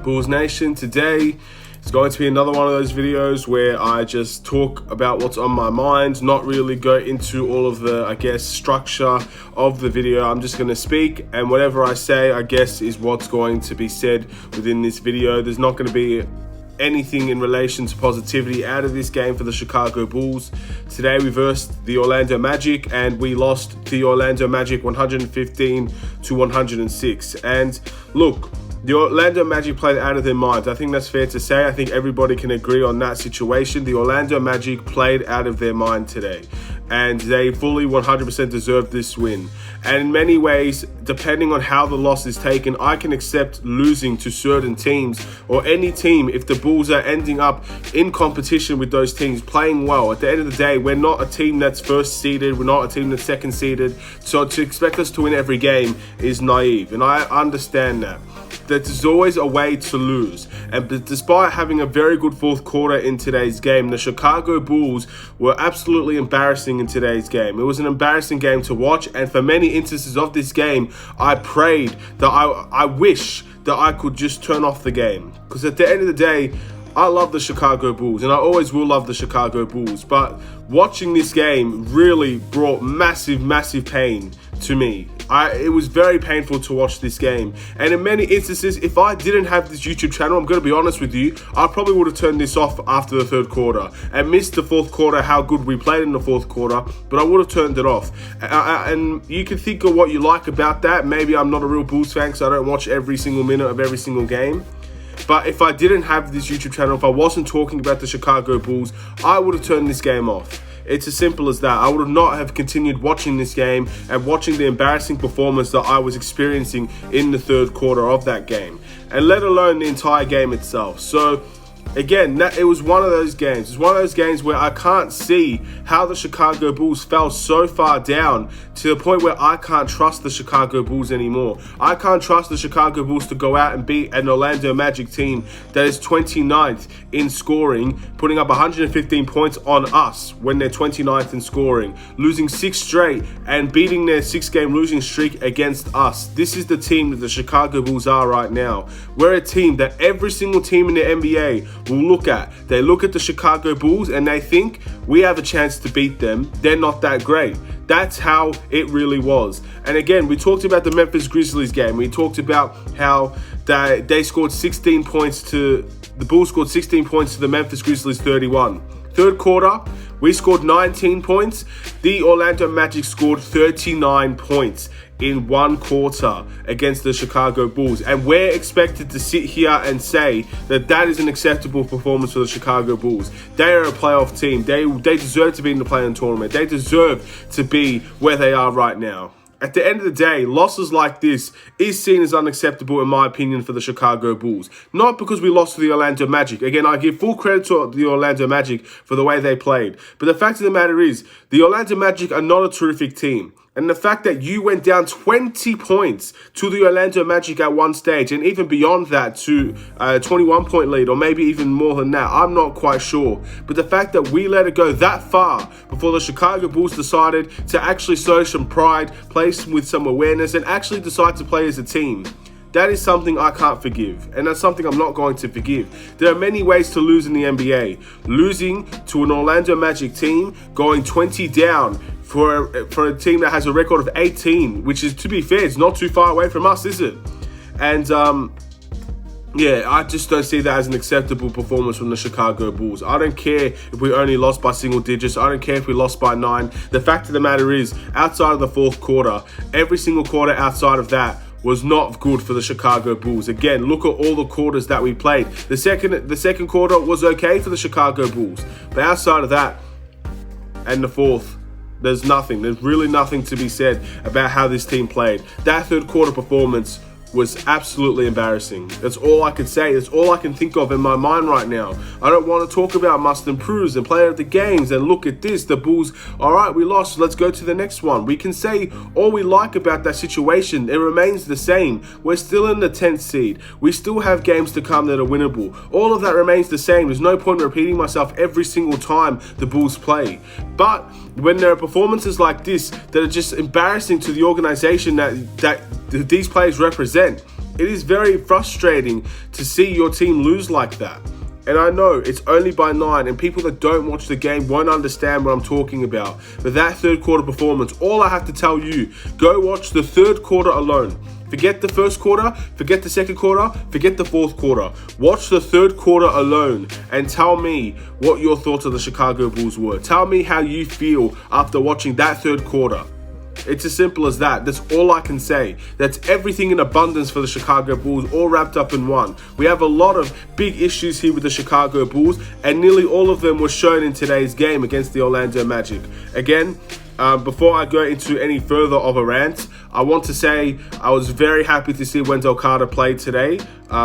Bulls Nation. Today is going to be another one of those videos where I just talk about what's on my mind, not really go into all of the, structure of the video. I'm just going to speak, and whatever I say, is what's going to be said within this video. There's not going to be anything in relation to positivity out of this game for the Chicago Bulls. Today we versed the Orlando Magic and we lost the Orlando Magic 115-106. And look, the Orlando Magic played out of their minds. I think that's fair to say. I think everybody can agree on that situation. The Orlando Magic played out of their mind today, and they fully 100% deserved this win. And in many ways, depending on how the loss is taken, I can accept losing to certain teams or any team if the Bulls are ending up in competition with those teams, playing well. At the end of the day, we're not a team that's first seeded. We're not a team that's second seeded. So to expect us to win every game is naive, and I understand that. That there's always a way to lose. And despite having a very good fourth quarter in today's game, the Chicago Bulls were absolutely embarrassing in today's game. It was an embarrassing game to watch, and for many instances of this game, I prayed that I wish that I could just turn off the game. Because at the end of the day, I love the Chicago Bulls, and I always will love the Chicago Bulls. But watching this game really brought massive pain to me. It was very painful to watch this game. And in many instances, if I didn't have this YouTube channel, I'm going to be honest with you, I probably would have turned this off after the third quarter and missed the fourth quarter, how good we played in the fourth quarter, but I would have turned it off. And you can think of what you like about that. Maybe I'm not a real Bulls fan, so I don't watch every single minute of every single game. But if I didn't have this YouTube channel, if I wasn't talking about the Chicago Bulls, I would have turned this game off. It's as simple as that. I would not have continued watching this game and watching the embarrassing performance that I was experiencing in the third quarter of that game, and let alone the entire game itself. So again, it was one of those games. It's one of those games where I can't see how the Chicago Bulls fell so far down to the point where I can't trust the Chicago Bulls anymore. I can't trust the Chicago Bulls to go out and beat an Orlando Magic team that is 29th in scoring, putting up 115 points on us when they're 29th in scoring, losing 6 straight and beating their 6-game losing streak against us. This is the team that the Chicago Bulls are right now. We're a team that every single team in the NBA will look at. They look at the Chicago Bulls and they think we have a chance to beat them. They're not that great. That's how it really was. And again, we talked about the Memphis Grizzlies game. We talked about how they scored 16 points to the Bulls scored 16 points to the Memphis Grizzlies 31. Third quarter, we scored 19 points. The Orlando Magic scored 39 points in one quarter against the Chicago Bulls. And we're expected to sit here and say that that is an acceptable performance for the Chicago Bulls. They are a playoff team. They deserve to be in the play-in tournament. They deserve to be where they are right now. At the end of the day, losses like this is seen as unacceptable, in my opinion, for the Chicago Bulls. Not because we lost to the Orlando Magic. Again, I give full credit to the Orlando Magic for the way they played. But the fact of the matter is, the Orlando Magic are not a terrific team. And the fact that you went down 20 points to the Orlando Magic at one stage, and even beyond that to a 21-point lead, or maybe even more than that, I'm not quite sure. But the fact that we let it go that far before the Chicago Bulls decided to actually show some pride, play with some awareness, and actually decide to play as a team, that is something I can't forgive, and that's something I'm not going to forgive. There are many ways to lose in the NBA. Losing to an Orlando Magic team, going 20 down for a team that has a record of 18, which is, to be fair, it's not too far away from us, is it? And yeah, I just don't see that as an acceptable performance from the Chicago Bulls. I don't care if we only lost by single digits. I don't care if we lost by 9. The fact of the matter is, outside of the fourth quarter, every single quarter outside of that was not good for the Chicago Bulls. Again, look at all the quarters that we played. The second quarter was okay for the Chicago Bulls. But outside of that and the fourth, there's nothing. There's really nothing to be said about how this team played. That third quarter performance was absolutely embarrassing. That's all I can say. That's all I can think of in my mind right now. I don't want to talk about must improves and player of the games and look at this, the Bulls, all right, we lost, let's go to the next one. We can say all we like about that situation. It remains the same. We're still in the 10th seed. We still have games to come that are winnable. All of that remains the same. There's no point in repeating myself every single time the Bulls play. But when there are performances like this that are just embarrassing to the organization that these players represent, it is very frustrating to see your team lose like that. And I know it's only by 9, and people that don't watch the game won't understand what I'm talking about. But that third quarter performance, all I have to tell you, go watch the third quarter alone. Forget the first quarter, forget the second quarter, forget the fourth quarter. Watch the third quarter alone and tell me what your thoughts of the Chicago Bulls were. Tell me how you feel after watching that third quarter. It's as simple as that. That's all I can say. That's everything in abundance for the Chicago Bulls, all wrapped up in one. We have a lot of big issues here with the Chicago Bulls, and nearly all of them were shown in today's game against the Orlando Magic. Again, before I go into any further of a rant, I want to say I was very happy to see Wendell Carter play today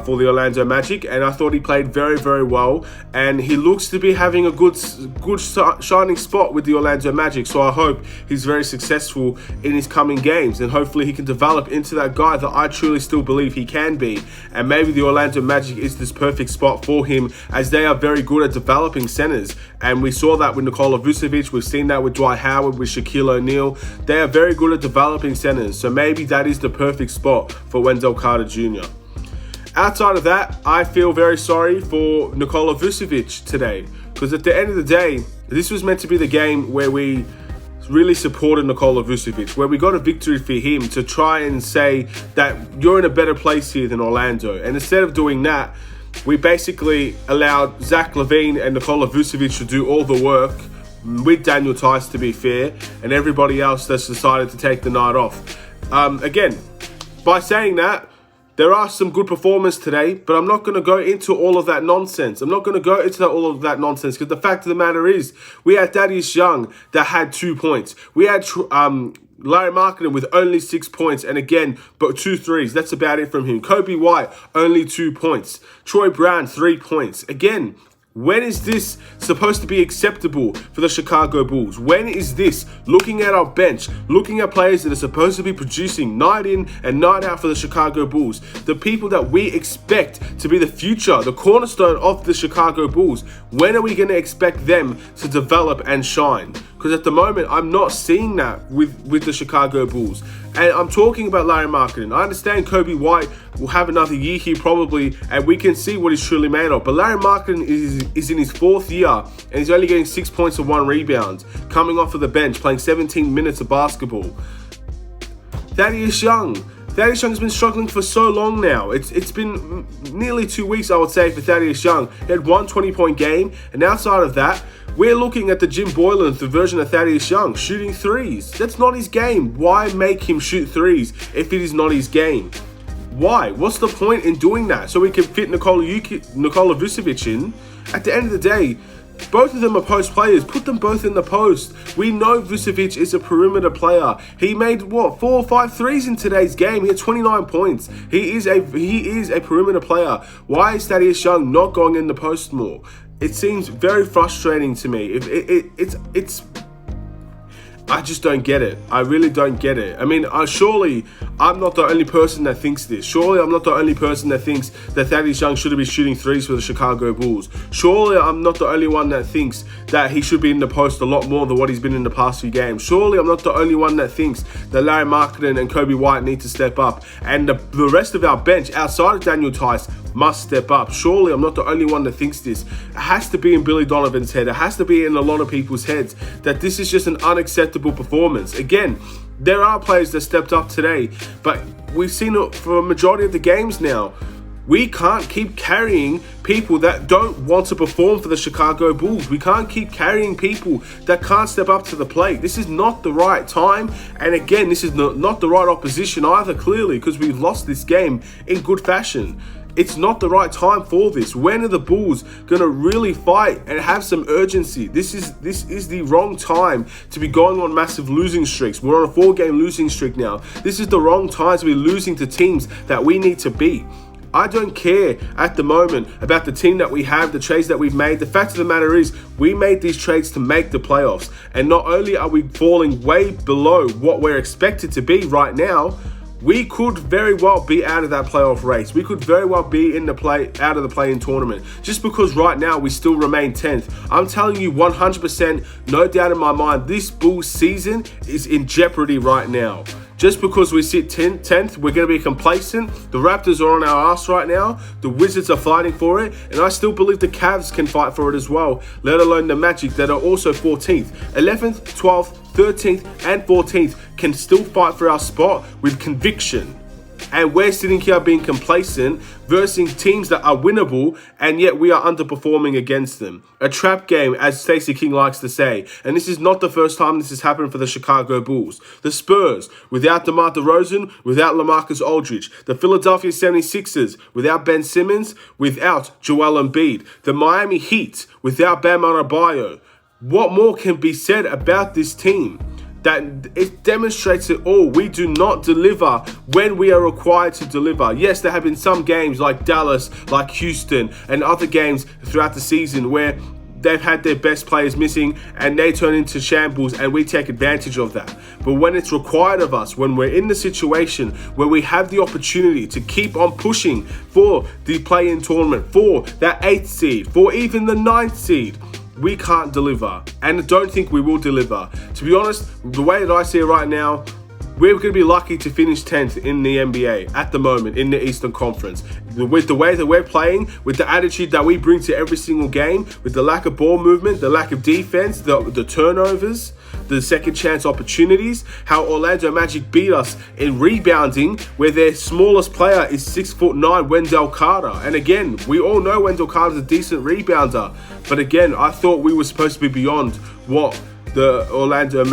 for the Orlando Magic, and I thought he played very, very well, and he looks to be having a good shining spot with the Orlando Magic, so I hope he's very successful in his coming games, and hopefully he can develop into that guy that I truly still believe he can be, and maybe the Orlando Magic is this perfect spot for him, as they are very good at developing centers, and we saw that with Nikola Vucevic, we've seen that with Dwight Howard, with Shaquille O'Neal. They are very good at developing centers, so maybe that is the perfect spot for Wendell Carter Jr. Outside of that, I feel very sorry for Nikola Vucevic today, because at the end of the day, this was meant to be the game where we really supported Nikola Vucevic, where we got a victory for him to try and say that you're in a better place here than Orlando. And instead of doing that, we basically allowed Zach LaVine and Nikola Vucevic to do all the work, with Daniel Tice to be fair, and everybody else that's decided to take the night off. Again, by saying that, there are some good performance today, but I'm not going to go into all of that nonsense. I'm not going to go into all of that nonsense, because the fact of the matter is, we had Thaddeus Young that had 2 points. We had Larry Markkinen with only 6 points, and again, but 2 threes. That's about it from him. Kobe White, only 2 points. Troy Brown, 3 points. Again, when is this supposed to be acceptable for the Chicago Bulls? When is this, looking at our bench, looking at players that are supposed to be producing night in and night out for the Chicago Bulls, the people that we expect to be the future, the cornerstone of the Chicago Bulls, when are we going to expect them to develop and shine? Because at the moment, I'm not seeing that with the Chicago Bulls. And I'm talking about Larry Markkinen. I understand Kobe White will have another year here probably, and we can see what he's truly made of. But Larry Markkinen is in his 4th year, and he's only getting 6 points and 1 rebound, coming off of the bench, playing 17 minutes of basketball. Thaddeus Young has been struggling for so long now. It's been nearly 2 weeks, I would say, for Thaddeus Young. He had one 20-point game, and outside of that, we're looking at the Jim Boylan version of Thaddeus Young, shooting threes. That's not his game. Why make him shoot threes if it is not his game? Why? What's the point in doing that? So we can fit Nikola Vucevic in? At the end of the day, both of them are post players. Put them both in the post. We know Vucevic is a perimeter player. He made, 4 or 5 threes in today's game. He had 29 points. He is a perimeter player. Why is Thaddeus Young not going in the post more? It seems very frustrating to me. I just don't get it. I really don't get it. I mean, surely I'm not the only person that thinks this. Surely I'm not the only person that thinks that Thaddeus Young shouldn't be shooting threes for the Chicago Bulls. Surely I'm not the only one that thinks that he should be in the post a lot more than what he's been in the past few games. Surely I'm not the only one that thinks that Larry Markkinen and Kobe White need to step up, and the rest of our bench outside of Daniel Tice must step up. Surely I'm not the only one that thinks this. It has to be in Billy Donovan's head. It has to be in a lot of people's heads that this is just an unacceptable performance. Again, there are players that stepped up today, but we've seen it for a majority of the games now. We can't keep carrying people that don't want to perform for the Chicago Bulls. We can't keep carrying people that can't step up to the plate. This is not the right time. And again, this is not the right opposition either, clearly, because we've lost this game in good fashion. It's not the right time for this. When are the Bulls going to really fight and have some urgency? This is the wrong time to be going on massive losing streaks. We're on a 4-game losing streak now. This is the wrong time to be losing to teams that we need to beat. I don't care at the moment about the team that we have, the trades that we've made. The fact of the matter is, we made these trades to make the playoffs. And not only are we falling way below what we're expected to be right now, we could very well be out of that playoff race. We could very well be out of the play-in tournament. Just because right now we still remain 10th. I'm telling you 100%, no doubt in my mind, this Bulls season is in jeopardy right now. Just because we sit 10th, we're going to be complacent. The Raptors are on our ass right now. The Wizards are fighting for it. And I still believe the Cavs can fight for it as well, let alone the Magic that are also 14th. 11th, 12th, 13th, and 14th can still fight for our spot with conviction. And we're sitting here being complacent versus teams that are winnable, and yet we are underperforming against them. A trap game, as Stacey King likes to say. And this is not the first time this has happened for the Chicago Bulls. The Spurs, without DeMar DeRozan, without LaMarcus Aldridge. The Philadelphia 76ers, without Ben Simmons, without Joel Embiid. The Miami Heat, without Bam Adebayo. What more can be said about this team? That it demonstrates it all. We do not deliver when we are required to deliver. Yes, there have been some games like Dallas, like Houston, and other games throughout the season where they've had their best players missing and they turn into shambles, and we take advantage of that. But when it's required of us, when we're in the situation where we have the opportunity to keep on pushing for the play-in tournament, for that 8th seed, for even the 9th seed, we can't deliver, and I don't think we will deliver. To be honest, the way that I see it right now, we're going to be lucky to finish 10th in the NBA at the moment in the Eastern Conference. With the way that we're playing, with the attitude that we bring to every single game, with the lack of ball movement, the lack of defense, the turnovers, the second chance opportunities, how Orlando Magic beat us in rebounding, where their smallest player is 6'9", Wendell Carter. And again, we all know Wendell Carter's a decent rebounder, but again, I thought we were supposed to be beyond what the Orlando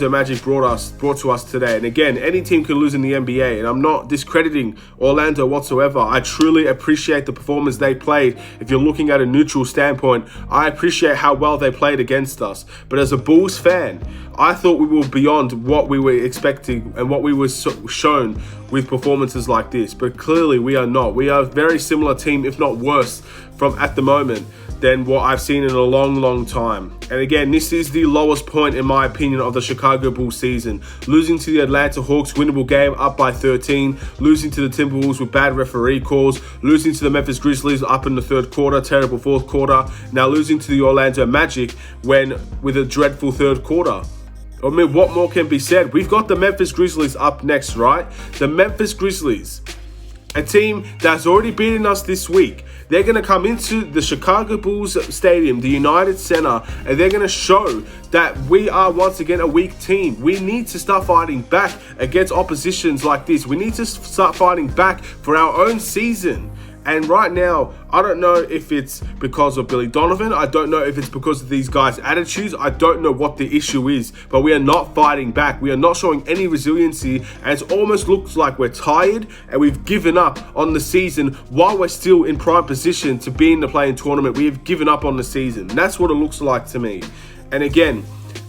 Magic brought to us today. And again, any team can lose in the NBA, and I'm not discrediting Orlando whatsoever. I truly appreciate the performance they played. If you're looking at a neutral standpoint, I appreciate how well they played against us. But as a Bulls fan, I thought we were beyond what we were expecting and what we were shown with performances like this. But clearly we are not. We are a very similar team, if not worse, from at the moment than what I've seen in a long time. And again, this is the lowest point, in my opinion, of the Chicago Bulls season. Losing to the Atlanta Hawks, winnable game, up by 13. Losing to the Timberwolves with bad referee calls. Losing to the Memphis Grizzlies up in the third quarter, terrible fourth quarter. Now losing to the Orlando Magic with a dreadful third quarter. I mean, what more can be said? We've got the Memphis Grizzlies up next, right? The Memphis Grizzlies, a team that's already beaten us this week. They're going to come into the Chicago Bulls Stadium, the United Center, and they're going to show that we are once again a weak team. We need to start fighting back against oppositions like this. We need to start fighting back for our own season. And right now, I don't know if it's because of Billy Donovan. I don't know if it's because of these guys' attitudes. I don't know what the issue is, but we are not fighting back. We are not showing any resiliency, and it almost looks like we're tired and we've given up on the season while we're still in prime position to be in the play-in tournament. We have given up on the season. That's what it looks like to me. And again,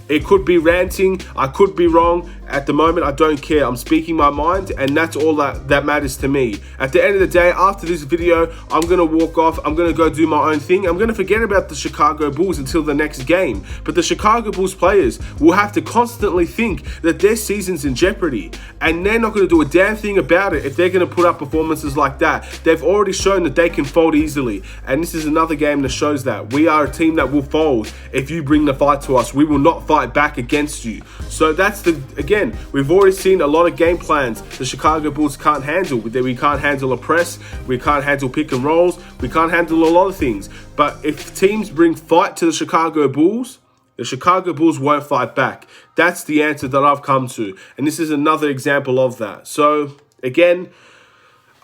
it could be ranting. I could be wrong. At the moment, I don't care. I'm speaking my mind, and that's all that matters to me. At the end of the day, after this video, I'm going to walk off. I'm going to go do my own thing. I'm going to forget about the Chicago Bulls until the next game. But the Chicago Bulls players will have to constantly think that their season's in jeopardy, and they're not going to do a damn thing about it if they're going to put up performances like that. They've already shown that they can fold easily, and this is another game that shows that. We are a team that will fold if you bring the fight to us. We will not fight back against you. So that's again, we've already seen a lot of game plans the Chicago Bulls can't handle. We can't handle a press, we can't handle pick and rolls, we can't handle a lot of things. But if teams bring fight to the Chicago Bulls won't fight back. That's the answer that I've come to, and this is another example of that. So again,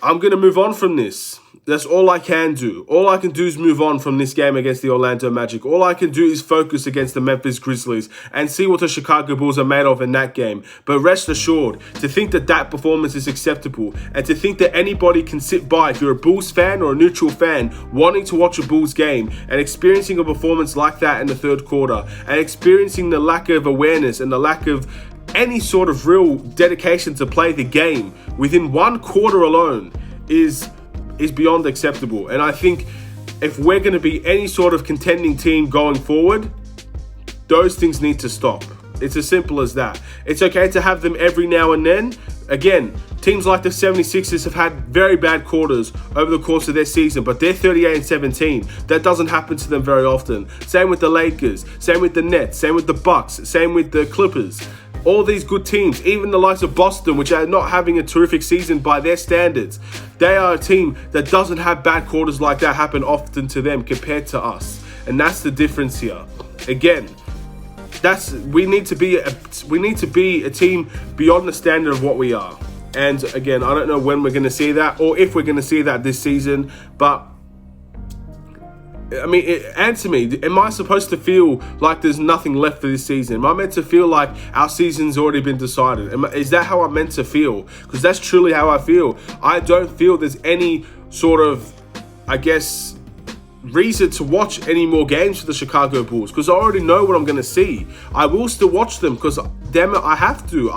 I'm going to move on from this. That's all I can do. All I can do is move on from this game against the Orlando Magic. All I can do is focus against the Memphis Grizzlies and see what the Chicago Bulls are made of in that game. But rest assured, to think that that performance is acceptable and to think that anybody can sit by, if you're a Bulls fan or a neutral fan, wanting to watch a Bulls game and experiencing a performance like that in the third quarter and experiencing the lack of awareness and the lack of any sort of real dedication to play the game within one quarter alone is beyond acceptable. And I think if we're going to be any sort of contending team going forward, those things need to stop. It's as simple as that. It's okay to have them every now and then. Again, teams like the 76ers have had very bad quarters over the course of their season, but they're 38-17. That doesn't happen to them very often. Same with the Lakers, same with the Nets, same with the Bucks, same with the Clippers. All these good teams, even the likes of Boston, which are not having a terrific season by their standards, they are a team that doesn't have bad quarters like that happen often to them compared to us. And that's the difference here. Again, we need to be a team beyond the standard of what we are. And again, I don't know when we're going to see that, or if we're going to see that this season, but I mean, answer me. Am I supposed to feel like there's nothing left for this season? Am I meant to feel like our season's already been decided? Is that how I'm meant to feel? Because that's truly how I feel. I don't feel there's any sort of, I guess, reason to watch any more games for the Chicago Bulls, because I already know what I'm going to see. I will still watch them because, damn it, I have to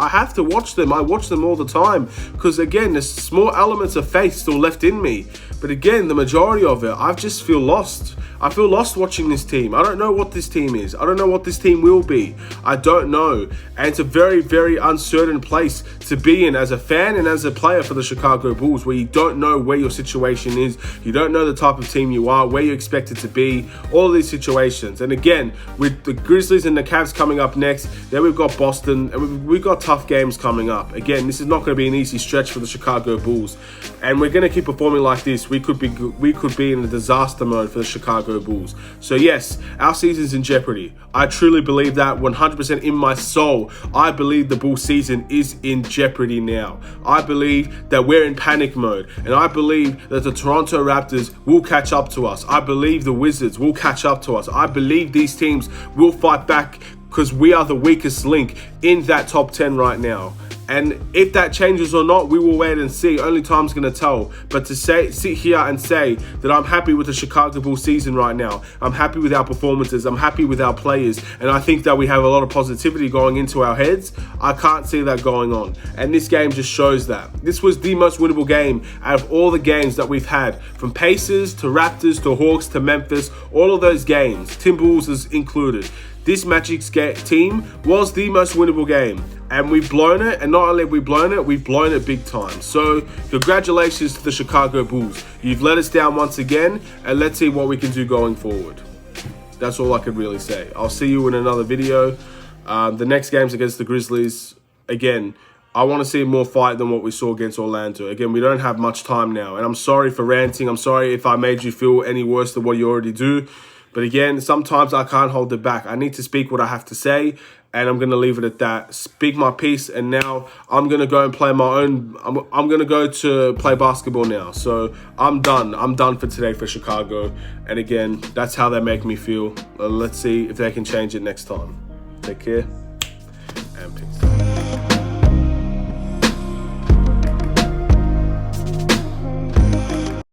watch them. I watch them all the time because, again, there's small elements of faith still left in me. But again, the majority of it, I just feel lost. I feel lost watching this team. I don't know what this team is. I don't know what this team will be. I don't know. And it's a very, very uncertain place to be in as a fan and as a player for the Chicago Bulls, where you don't know where your situation is. You don't know the type of team you are, where you expect it to be, all of these situations. And again, with the Grizzlies and the Cavs coming up next, then we've got Boston, and we've got tough games coming up. Again, this is not going to be an easy stretch for the Chicago Bulls. And we're going to keep performing like this. We could be in a disaster mode for the Chicago Bulls. So yes, our season's in jeopardy. I truly believe that 100% in my soul. I believe the Bulls season is in jeopardy now. I believe that we're in panic mode, and I believe that the Toronto Raptors will catch up to us. I believe the Wizards will catch up to us. I believe these teams will fight back because we are the weakest link in that top 10 right now. And if that changes or not, we will wait and see. Only time's going to tell. But to sit here and say that I'm happy with the Chicago Bulls season right now, I'm happy with our performances, I'm happy with our players, and I think that we have a lot of positivity going into our heads, I can't see that going on. And this game just shows that. This was the most winnable game out of all the games that we've had, from Pacers to Raptors to Hawks to Memphis, all of those games, Timberwolves is included. This Magic's team was the most winnable game, and we've blown it. And not only have we blown it, we've blown it big time. So congratulations to the Chicago Bulls. You've let us down once again, and let's see what we can do going forward. That's all I could really say. I'll see you in another video. The next game's against the Grizzlies. Again, I want to see more fight than what we saw against Orlando. Again, we don't have much time now, and I'm sorry for ranting. I'm sorry if I made you feel any worse than what you already do. But again, sometimes I can't hold it back. I need to speak what I have to say, and I'm going to leave it at that. Speak my piece, and now I'm going to go and play my own. I'm going to go to play basketball now. So I'm done. I'm done for today for Chicago. And again, that's how they make me feel. Let's see if they can change it next time. Take care.